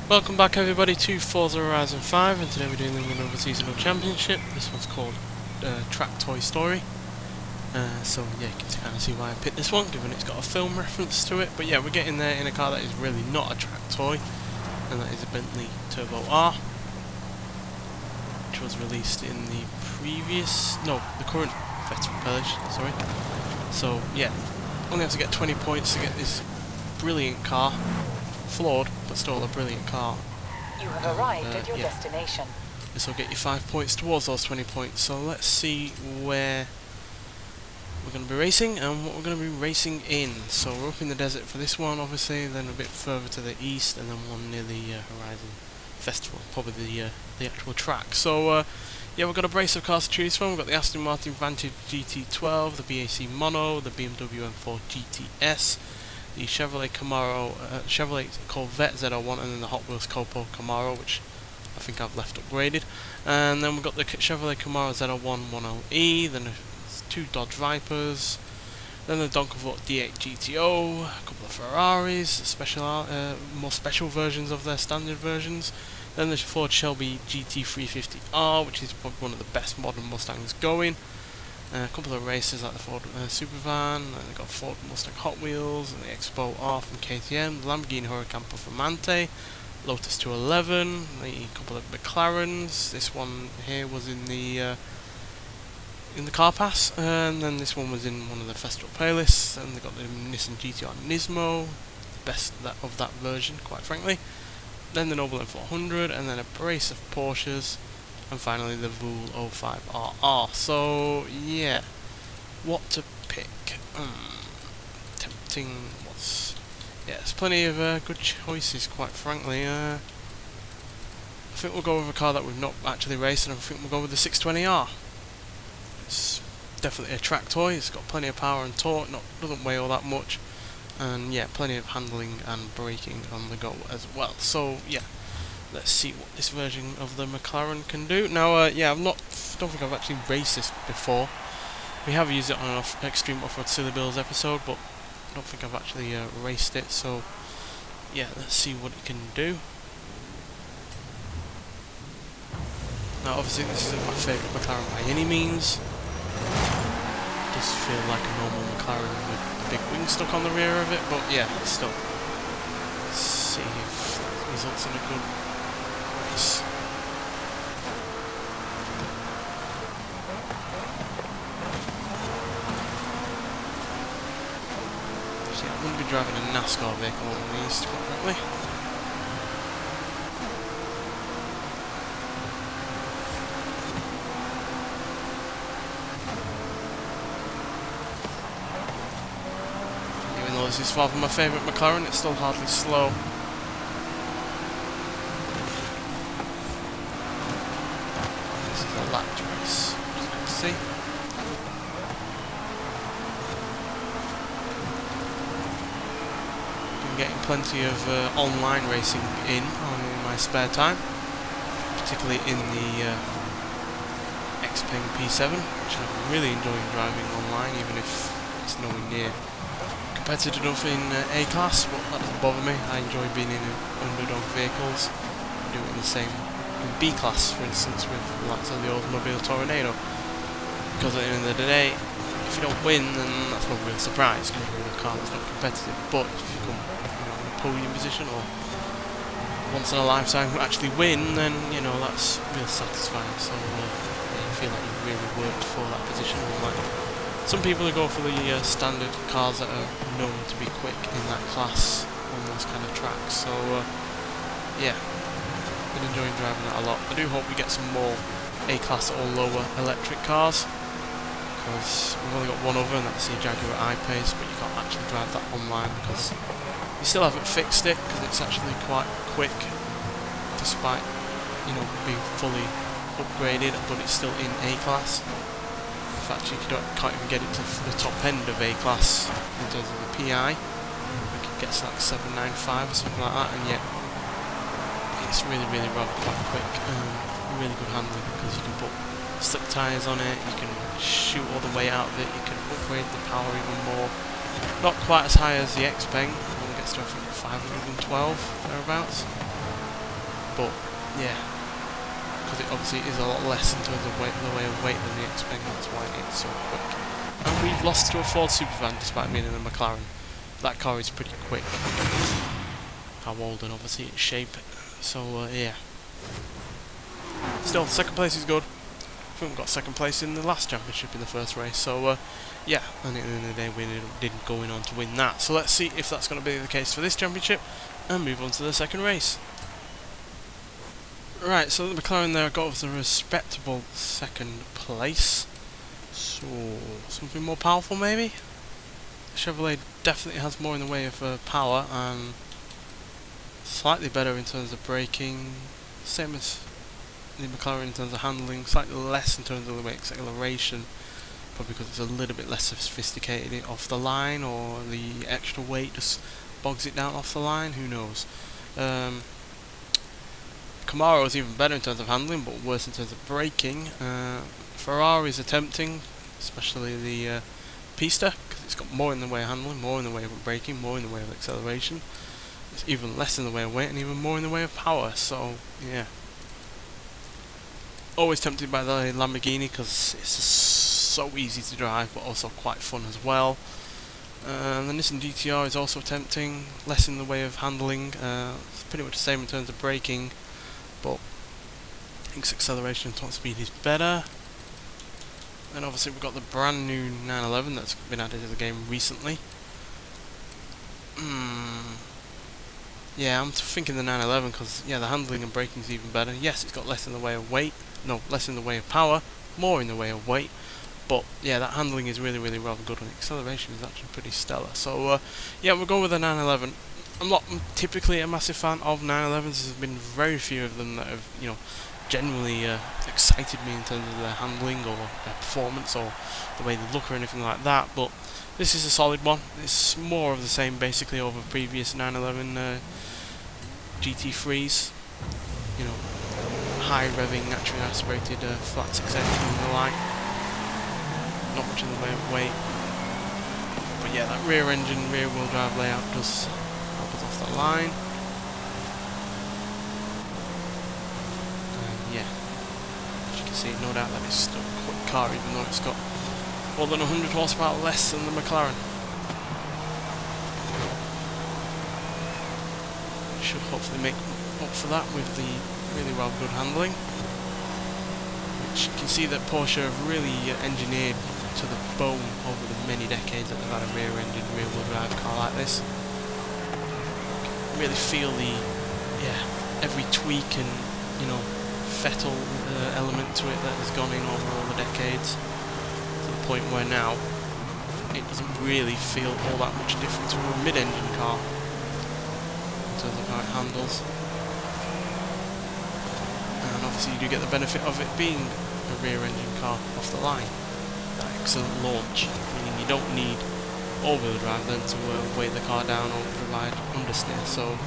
Welcome back everybody to Forza Horizon 5, and today we're doing another seasonal championship. This one's called Track Toy Story. So yeah, you can kind of see why I picked this one, given it's got a film reference to it. But yeah, we're getting there in a car that is really not a track toy, and that is a Bentley Turbo R, which was released in the current Veteran Pillage, sorry. So yeah, only have to get 20 points to get this brilliant car. Flawed, but still a brilliant car. You have arrived at your destination. This will get you 5 points towards those 20 points. So let's see where we're going to be racing and what we're going to be racing in. So we're up in the desert for this one, obviously, then a bit further to the east, and then one near the Horizon Festival, probably the actual track. So yeah, we've got a brace of cars to choose from. We've got the Aston Martin Vantage GT12, the BAC Mono, the BMW M4 GTS, the Chevrolet Camaro, Chevrolet Corvette Z01, and then the Hot Wheels Copo Camaro, which I think I've left upgraded. And then we've got the Chevrolet Camaro Z01 10E, then two Dodge Vipers, then the Donkervoort D8 GTO, a couple of Ferraris, more special versions of their standard versions, then the Ford Shelby GT350R, which is probably one of the best modern Mustangs going. A couple of races like the Ford Supervan, and they've got Ford Mustang Hot Wheels, and the Expo R from KTM, the Lamborghini Huracan Performante, Lotus 211, a couple of McLarens. This one here was in the car pass, and then this one was in one of the festival playlists. And they got the Nissan GTR Nismo, the best of that version, quite frankly. Then the Noble M400, and then a brace of Porsches. And finally the Vool 05RR. So yeah, what to pick? Tempting. Yeah, there's plenty of good choices, quite frankly. I think we'll go with a car that we've not actually raced, and I think we'll go with the 620R. It's definitely a track toy. It's got plenty of power and torque. Doesn't weigh all that much, and yeah, plenty of handling and braking on the go as well. So yeah. Let's see what this version of the McLaren can do. Now, yeah, don't think I've actually raced this before. We have used it on an Extreme Off-Road Silly Bills episode, but I don't think I've actually raced it. So, yeah, let's see what it can do. Now, obviously, this isn't my favourite McLaren by any means. It does feel like a normal McLaren with a big wing stuck on the rear of it, but yeah, still. Let's see if that results in a good race. See, I wouldn't be driving a NASCAR vehicle on these, quite frankly. Even though this is far from my favourite McLaren, it's still hardly slow. Lapped race, as you can see. Been getting plenty of online racing in my spare time, particularly in the Xpeng P7, which I'm really enjoying driving online, even if it's nowhere near competitive enough in A-Class, but that doesn't bother me. I enjoy being in underdog vehicles. I do it in the same in B-Class, for instance, with the likes of the Oldsmobile Tornado, because at the end of the day, if you don't win, then that's no real surprise, because you're in a car that's not competitive. But if you come in a podium position, or once in a lifetime actually win, then that's real satisfying. So yeah, you feel like you really worked for that position. Unlike some people who go for the standard cars that are known to be quick in that class on those kind of tracks. So yeah. Been enjoying driving that a lot. I do hope we get some more A-Class or lower electric cars, because we've only got one other, and that's the Jaguar I-Pace, but you can't actually drive that online because you still haven't fixed it, because it's actually quite quick despite being fully upgraded, but it's still in A-Class. In fact, you can't even get it to the top end of A-Class in terms of the PI. I think it gets like 795 or something like that, and yet it's really rather quite quick, really good handling, because you can put slick tyres on it, you can shoot all the way out of it, you can upgrade the power even more. Not quite as high as the Xpeng, it only gets to I think 512 thereabouts. but yeah, because it obviously is a lot less in terms of weight, the way of weight than the Xpeng, that's why it's so quick. And we've lost to a Ford Supervan despite being in a McLaren. That car is pretty quick. How old and obviously its shape. So yeah. Still, second place is good. We haven't got second place in the last championship in the first race, so yeah, and at the end of the day we didn't go on to win that. So let's see if that's going to be the case for this championship, and move on to the second race. Right, so the McLaren there got us a respectable second place. So, something more powerful maybe? The Chevrolet definitely has more in the way of power, and slightly better in terms of braking, same as the McLaren in terms of handling, slightly less in terms of the acceleration, probably because it's a little bit less sophisticated off the line, or the extra weight just bogs it down off the line, who knows. Camaro is even better in terms of handling, but worse in terms of braking. Ferrari's attempting, especially the Pista, because it's got more in the way of handling, more in the way of braking, more in the way of acceleration. It's even less in the way of weight, and even more in the way of power, so yeah. Always tempted by the Lamborghini because it's just so easy to drive, but also quite fun as well. The Nissan GTR is also tempting, less in the way of handling. It's pretty much the same in terms of braking, but I think its acceleration and top speed is better. And obviously we've got the brand new 911 that's been added to the game recently. Yeah, I'm thinking the 911 because yeah, the handling and braking is even better. Yes, it's got less in the way of weight. No, less in the way of power, more in the way of weight, but yeah, that handling is really rather good, and acceleration is actually pretty stellar. So yeah, we'll go with the 911. I'm not typically a massive fan of 911s. There's been very few of them that have, you know, genuinely excited me in terms of their handling or their performance or the way they look or anything like that, but this is a solid one. It's more of the same basically over previous 911 GT3s, you know, high revving, naturally aspirated flat 6 engine and the like. Not much in the way of weight. But yeah, that rear engine, rear wheel drive layout does help us off the line. And yeah, as you can see, no doubt that it's still a quick car, even though it's got more than 100 horsepower less than the McLaren. Should hopefully make up for that with the really well good handling, which you can see that Porsche have really engineered to the bone over the many decades that they've had a rear engine, rear wheel drive car like this. Really feel the, yeah, every tweak and, you know, Vettel element to it that has gone in over all the decades, to the point where now it doesn't really feel all that much different to a mid-engine car in terms of how it handles. And obviously you do get the benefit of it being a rear engine car off the line. That excellent launch, meaning you don't need all-wheel drive then to weight the car down or provide understeer. So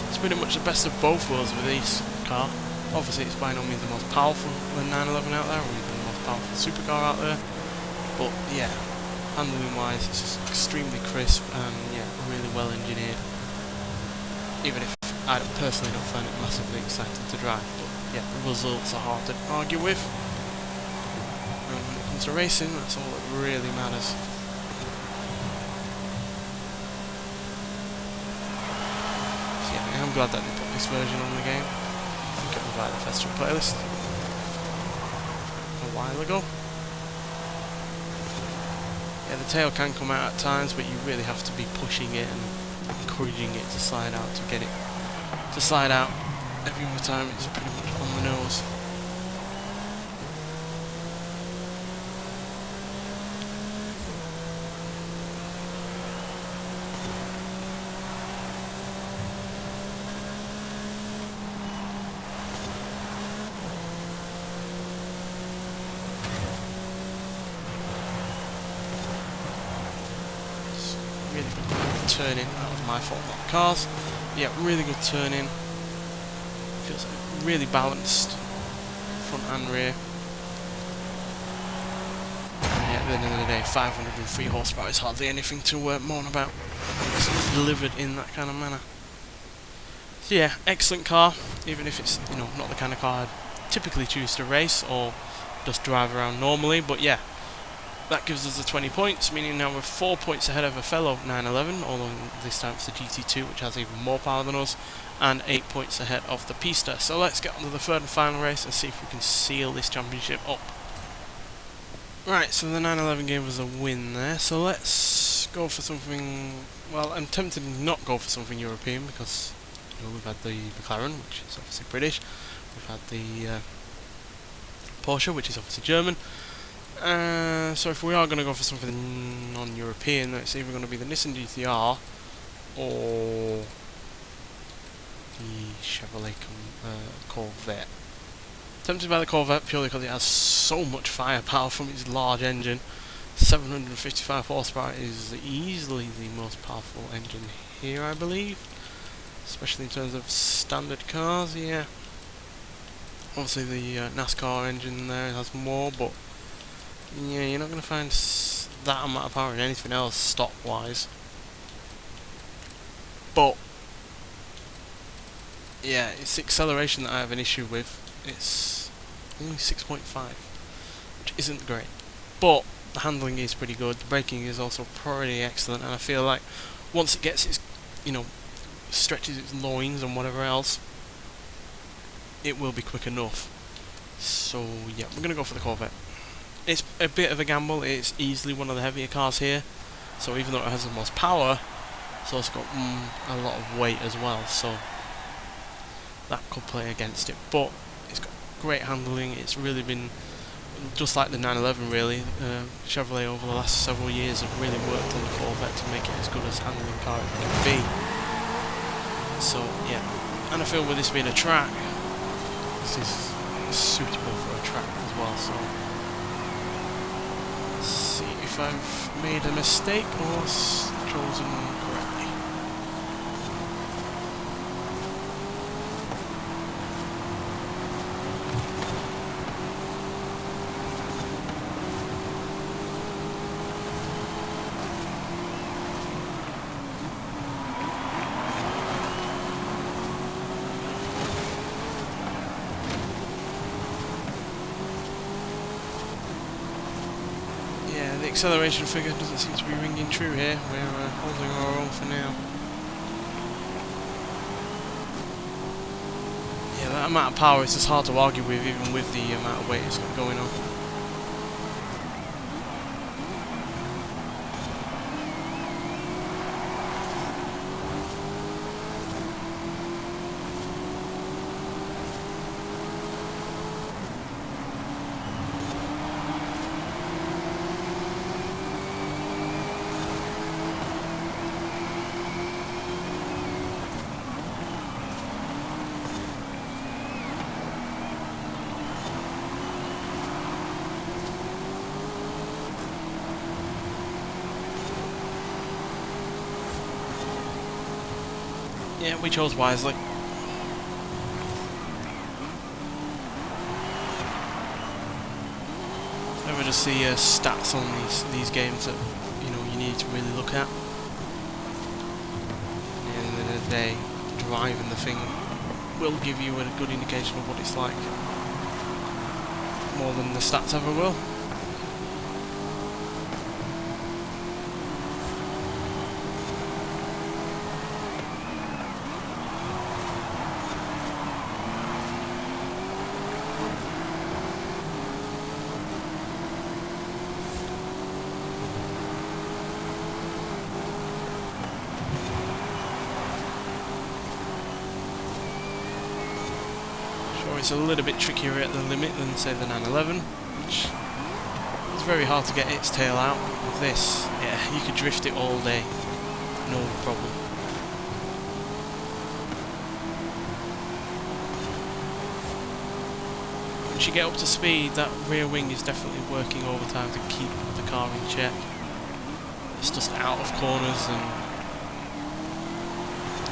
it's pretty much the best of both worlds with this car. Obviously it's by no means the most powerful 911 out there, or even the most powerful supercar out there, but yeah, handling wise it's just extremely crisp and yeah, really well engineered, even if I personally don't find it massively exciting to drive. But yeah, the results are hard to argue with, and when it comes to racing, that's all that really matters. So yeah, I am glad that they put this version on the game. I think it was via the festival playlist a while ago. Yeah, the tail can come out at times, but you really have to be pushing it and encouraging it to slide out to get it to slide out. Every other time it's pretty much on the nose. Really good turning. That was my fault, not the cars. Yeah, really good turning. Feels really balanced, front and rear. And yeah, at the end of the day, 503 horsepower is hardly anything to moan about. It's delivered in that kind of manner. So yeah, excellent car. even if it's, you know, not the kind of car I'd typically choose to race or just drive around normally. But yeah, that gives us the 20 points, meaning now we're 4 points ahead of a fellow 911, although this time it's the GT2, which has even more power than us, and 8 points ahead of the Pista. So let's get on to the third and final race and see if we can seal this championship up. Right, so the 911 gave us a win there, so let's go for something. Well, I'm tempted to not go for something European because, you know, we've had the McLaren, which is obviously British, we've had the Porsche, which is obviously German. So if we are going to go for something non-European, it's either going to be the Nissan GT-R or the Chevrolet Corvette. Tempted by the Corvette purely because it has so much firepower from its large engine. 755 horsepower is easily the most powerful engine here, I believe, especially in terms of standard cars. Yeah, obviously the NASCAR engine there has more, but yeah, you're not going to find that amount of power in anything else stock wise. But yeah, it's the acceleration that I have an issue with. It's only 6.5, which isn't great, but the handling is pretty good, the braking is also pretty excellent, and I feel like once it gets its, you know, stretches its loins and whatever else, it will be quick enough. So yeah, we're going to go for the Corvette. It's a bit of a gamble, it's easily one of the heavier cars here, so even though it has the most power, it's also got a lot of weight as well, so that could play against it, but it's got great handling. It's really been just like the 911 really. Chevrolet over the last several years have really worked on the Corvette to make it as good as handling car it can be. So yeah, and I feel with this being a track, this is suitable for a track as well. So let's see if I've made a mistake or chosen correctly. The acceleration figure doesn't seem to be ringing true here. We're holding our own for now. Yeah, that amount of power is just hard to argue with, even with the amount of weight it's got going on. Yeah, we chose wisely. Never just see stats on these games that, you know, you need to really look at. At the end of the day, driving the thing will give you a good indication of what it's like, more than the stats ever will. It's a little bit trickier at the limit than, say, the 911, which is very hard to get its tail out. With this, yeah, you could drift it all day, no problem. Once you get up to speed, that rear wing is definitely working overtime to keep the car in check. It's just out of corners and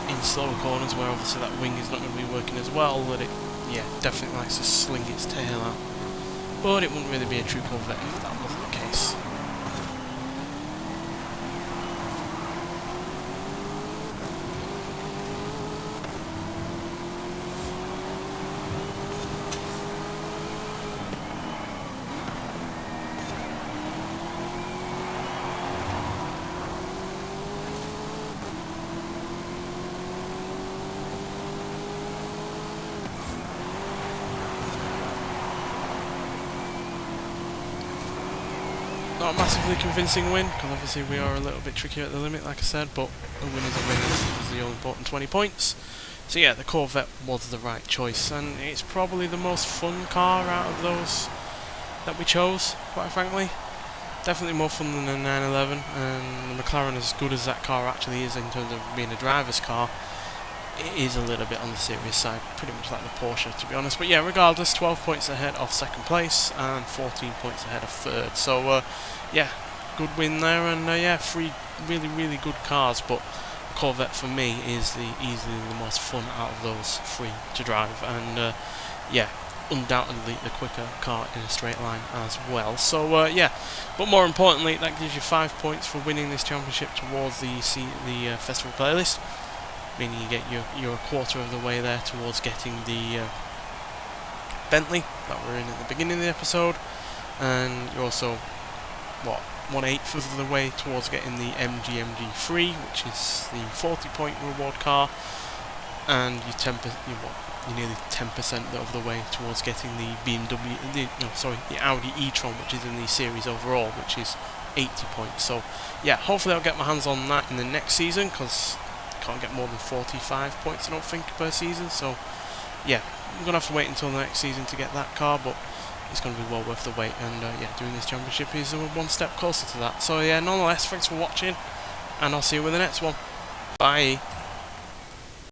in slower corners where obviously that wing is not going to be working as well, that it, yeah, definitely likes to sling its tail out. But it wouldn't really be a true Corvette if that wasn't the case. Not a massively convincing win, because obviously we are a little bit trickier at the limit, like I said, but a win is a win, is the all important 20 points. So yeah, the Corvette was the right choice, and it's probably the most fun car out of those that we chose, quite frankly. Definitely more fun than the 911, and the McLaren, as good as that car actually is in terms of being a driver's car, it is a little bit on the serious side, pretty much like the Porsche, to be honest. But yeah, regardless, 12 points ahead of second place and 14 points ahead of third. So yeah, good win there, and yeah, 3 really good cars. But the Corvette for me is easily the most fun out of those 3 to drive, and yeah, undoubtedly the quicker car in a straight line as well. So yeah, but more importantly, that gives you 5 points for winning this championship towards the festival playlist. Meaning you're a quarter of the way there towards getting the Bentley that we're in at the beginning of the episode, and you're also, what, 1/8 of the way towards getting the MG3, which is the 40-point reward car, and you're nearly 10% of the way towards getting the the Audi e-tron, which is in the series overall, which is 80 points. So yeah, hopefully I'll get my hands on that in the next season, because can't get more than 45 points, I don't think, per season. So yeah, I'm gonna have to wait until the next season to get that car, but it's gonna be well worth the wait, and yeah, doing this championship is one step closer to that. So yeah, nonetheless, thanks for watching, and I'll see you with the next one. Bye.